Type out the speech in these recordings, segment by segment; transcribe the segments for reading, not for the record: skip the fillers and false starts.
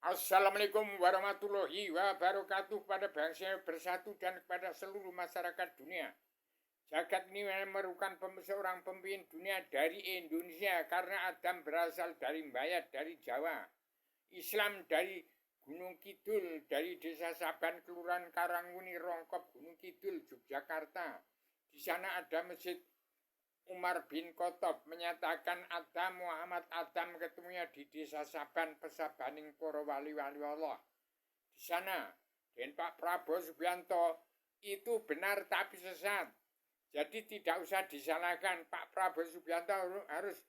Assalamualaikum warahmatullahi wabarakatuh kepada bangsa yang bersatu dan kepada seluruh masyarakat dunia. Jagat ini memerlukan seorang pemimpin dunia dari Indonesia karena Adam berasal dari Mbayat, dari Jawa. Islam dari Gunung Kidul, dari Desa Saban, Kelurahan Karangmuni, Rongkop, Gunung Kidul, Yogyakarta. Di sana ada Masjid Umar bin Khattab menyatakan Adam Muhammad Adam ketemunya di Desa Saban, Pesabaning para wali-wali Allah. Di sana, dan Pak Prabowo Subianto itu benar tapi sesat. Jadi tidak usah disalahkan, Pak Prabowo Subianto harus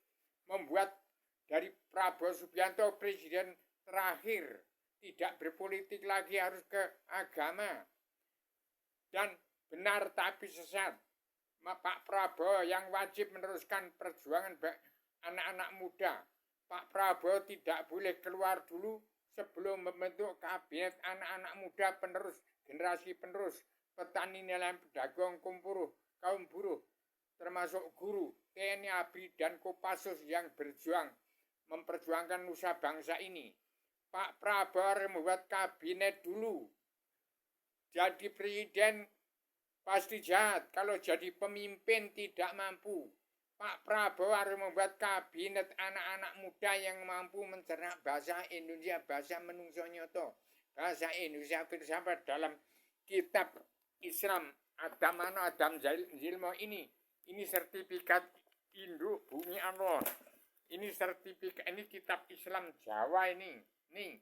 membuat dari Prabowo Subianto presiden terakhir. Tidak berpolitik lagi, harus ke agama. Dan benar tapi sesat. Pak Prabowo yang wajib meneruskan perjuangan anak-anak muda. Pak Prabowo tidak boleh keluar dulu sebelum membentuk kabinet anak-anak muda penerus, generasi penerus, petani, nelayan, pedagang, kaum buruh, termasuk guru, TNI, ABRI, dan Kopassus yang berjuang memperjuangkan nusa bangsa ini. Pak Prabowo harus membuat kabinet dulu. Jadi presiden pasti jahat kalau jadi pemimpin tidak mampu. Pak Prabowo harus membuat kabinet anak-anak muda yang mampu mencerna bahasa Indonesia, bahasa menungso nyoto, bahasa Indonesia filsafat dalam kitab Islam Adam Zilmo ini. Ini sertifikat induk bumi Allah. Ini sertifikat, ini kitab Islam Jawa ini. Nih,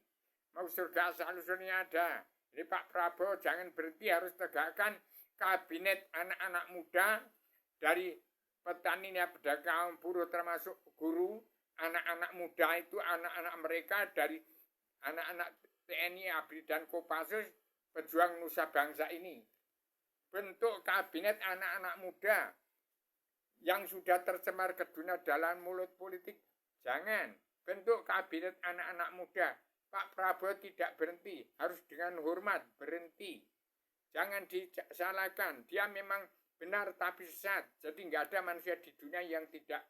mau surga asal-usulnya ada. Jadi Pak Prabowo jangan berhenti, harus tegakkan kabinet anak-anak muda dari petani, pedagang, buruh, termasuk guru. Anak-anak muda itu anak-anak mereka dari anak-anak TNI, ABRI, dan Kopassus, pejuang nusa bangsa ini. Bentuk kabinet anak-anak muda yang sudah tercemar ke dunia dalam mulut politik. Jangan. Bentuk kabinet anak-anak muda. Pak Prabowo tidak berhenti, harus dengan hormat berhenti. Jangan disalahkan, dia memang benar tapi sesat. Jadi nggak ada manusia di dunia yang tidak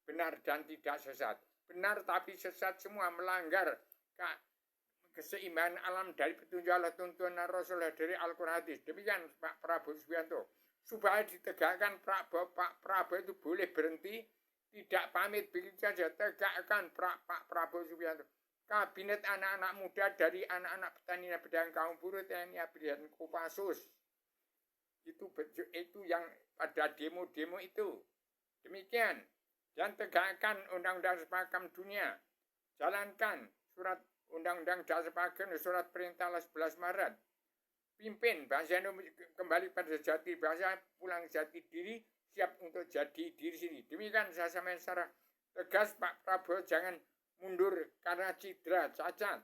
benar dan tidak sesat. Benar tapi sesat semua, melanggar keseimbangan alam dari petunjuk Allah, tuntunan Rasulullah dari Al-Quran hadis. Demikian Pak Prabowo Subianto. Supaya ditegakkan Pak Prabowo itu boleh berhenti, tidak pamit, begitu saja. Tegakkan Pak Prabowo Subianto. Kabinet anak-anak muda dari anak-anak petani dan pedagang, kaum buruh, TNI, ABRI, dan Kopassus. Itu yang pada demo-demo itu. Demikian. Dan tegakkan Undang-Undang Sepakam Dunia. Jalankan surat Undang-Undang Dasar Sepakam, surat perintah 11 Maret. Pimpin bangsa Indonesia kembali pada jati bangsa, pulang jati diri, siap untuk jadi diri sendiri. Demikian saya sampaikan secara tegas, Pak Prabowo jangan mundur karena cedera, cacat.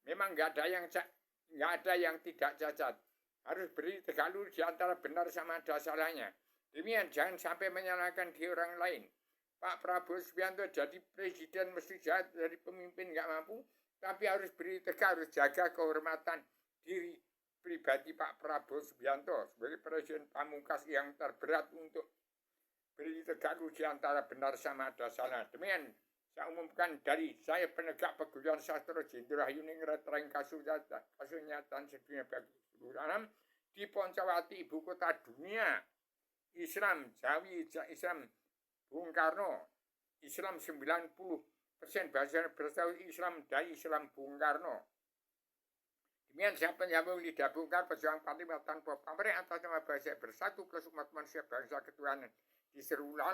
Memang nggak ada yang tidak cacat. Harus beri tegak lurus di antara benar sama ada salahnya. Demikian, jangan sampai menyalahkan di orang lain. Pak Prabowo Subianto jadi presiden mesti jahat, jadi pemimpin nggak mampu, tapi harus beri tegak, harus jaga kehormatan diri pribadi Pak Prabowo Subianto sebagai presiden pamungkas yang terberat untuk beri tegak lurus di antara benar sama ada salah. Demikian saya umumkan dari saya penegak peguyuban sastra Jenderal Yuning Retreng kasunyatan sedunia bagi seluruh alam di Poncowati, ibu kota dunia. Islam Jawi, Islam Bung Karno, Islam 90% berasal Islam dari Islam Bung Karno. Demikian saya penyambung lidah Bung Karno, pejuang Fatimah tanpa pamrih atas nama bangsa bersatu plus umat manusia bangsa ketuhanan di seluruh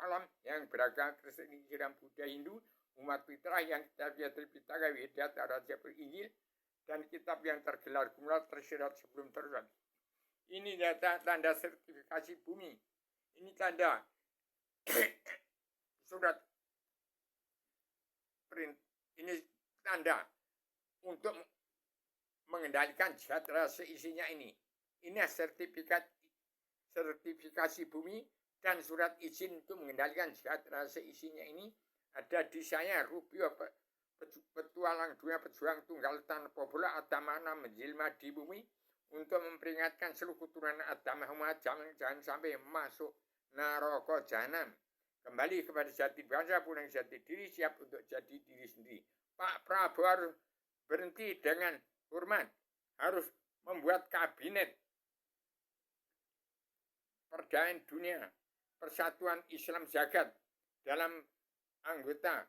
alam yang beragama Kristen, Islam, Buddha, Hindu, umat fitrah yang kitab Tripitaka, Vedas, Raja Injil, dan kitab yang tergelar kumulal tersirat sebelum terlihat. Ini data tanda sertifikasi bumi. Ini tanda surat print. Ini tanda untuk mengendalikan sejahtera seisinya ini. Ini sertifikasi bumi dan surat izin untuk mengendalikan sejahtera seisinya ini ada di saya, Rubio, petualang dunia, pejuang tunggal tanpa bola, Adamana menjelma di bumi untuk memperingatkan seluruh keturunan Adam Muhammad jangan sampai masuk neraka jahanam. Kembali kepada jati bangsa, pulang jati diri, siap untuk jadi diri sendiri. Pak Prabowo harus berhenti dengan hormat, harus membuat kabinet perdamaian dunia, persatuan Islam jagat dalam anggota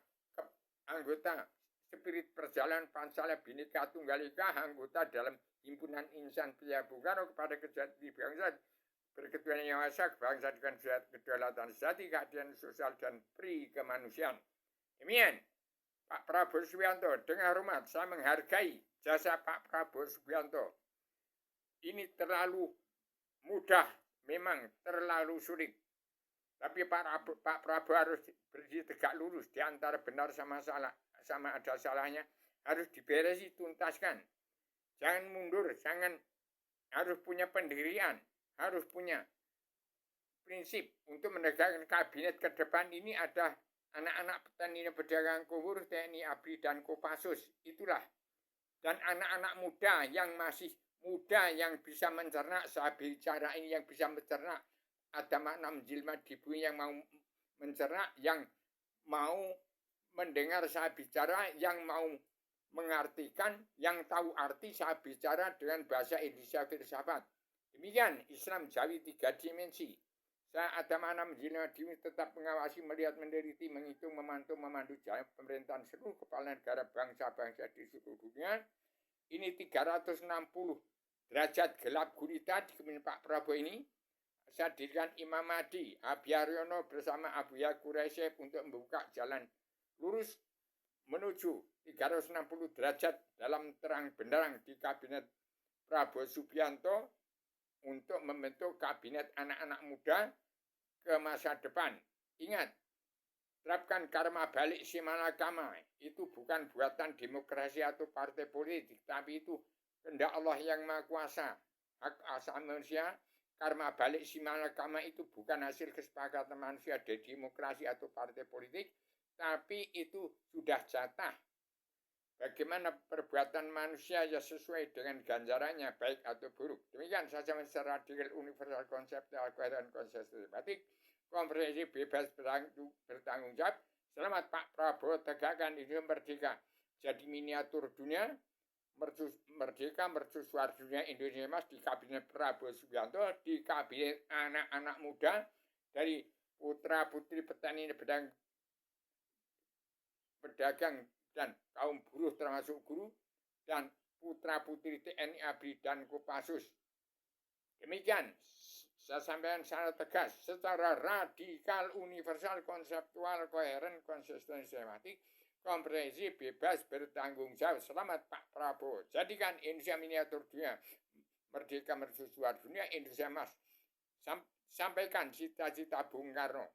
spirit perjalanan Pancasila Bhinneka Tunggal Ika, anggota dalam himpunan insan Pria Bung Karno kepada kejati bangsa, berketuhanan yang esa, bangsa dengan kedaulatan sejati, keadilan sosial dan pri kemanusiaan. Demikian Pak Prabowo Subianto, dengan hormat saya menghargai jasa Pak Prabowo Subianto. Ini terlalu mudah, memang terlalu sulit. Tapi Pak Prabowo harus berdiri tegak lurus di antara benar sama salah, sama ada salahnya, harus diberesi, tuntaskan. Jangan mundur, harus punya pendirian, harus punya prinsip untuk menegakkan kabinet ke depan. Ini ada anak-anak petani pedagang kubur, TNI ABRI dan Kopassus, itulah. Dan anak-anak muda yang masih muda yang bisa mencerna, saya bicara ini yang bisa mencerna, ada makna menjelma di bumi, yang mau mencerna, yang mau mendengar saya bicara, yang mau mengartikan, yang tahu arti saya bicara dengan bahasa Indonesia filsafat. Demikian Islam Jawi 3 dimensi. Saya ada makna menjelma di bumi, tetap mengawasi, melihat, meneliti, menghitung, memantau, memandu jalan pemerintahan seluruh kepala negara bangsa-bangsa di seluruh dunia. Ini 360 derajat gelap gulita di kepemimpinan Pak Prabowo ini. Saya dirikan Imam Mahdi Abiyaryono bersama Abu Ya Quraisy untuk membuka jalan lurus menuju 360 derajat dalam terang benderang di kabinet Prabowo Subianto untuk membentuk kabinet anak-anak muda ke masa depan. Ingat, terapkan karma balik simalakama. Itu bukan buatan demokrasi atau partai politik, tapi itu kehendak Allah yang Maha Kuasa. Hak asasi manusia. Karma balik simalakama itu bukan hasil kesepakatan manusia di demokrasi atau partai politik, tapi itu sudah jatah. Bagaimana perbuatan manusia ya sesuai dengan ganjarannya, baik atau buruk. Demikian saja secara radikal universal konseptual dan konsistematik, komprehensif, bebas bertanggung jawab. Selamat Pak Prabowo, tegakkan Indonesia merdeka. Jadi miniatur dunia, merdeka mercusuar dunia Indonesia Mas di kabinet Prabowo Subianto, di kabinet anak-anak muda dari putra putri petani pedagang dan kaum buruh termasuk guru, dan putra putri TNI ABRI dan Kopassus. Demikian saya sampaikan secara tegas, secara radikal, universal, konseptual, koheren, konsisten, sistematik, komprehensif, bebas, bertanggung jawab. Selamat Pak Prabowo. Jadikan Indonesia miniatur dunia, merdeka mercusuar dunia Indonesia Mas. Sampaikan cita-cita Bung Karno.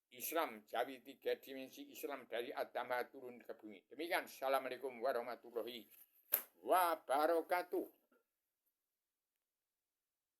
Islam Jawi 3 dimensi, Islam dari Adama turun ke bumi. Demikian. Assalamualaikum warahmatullahi wabarakatuh.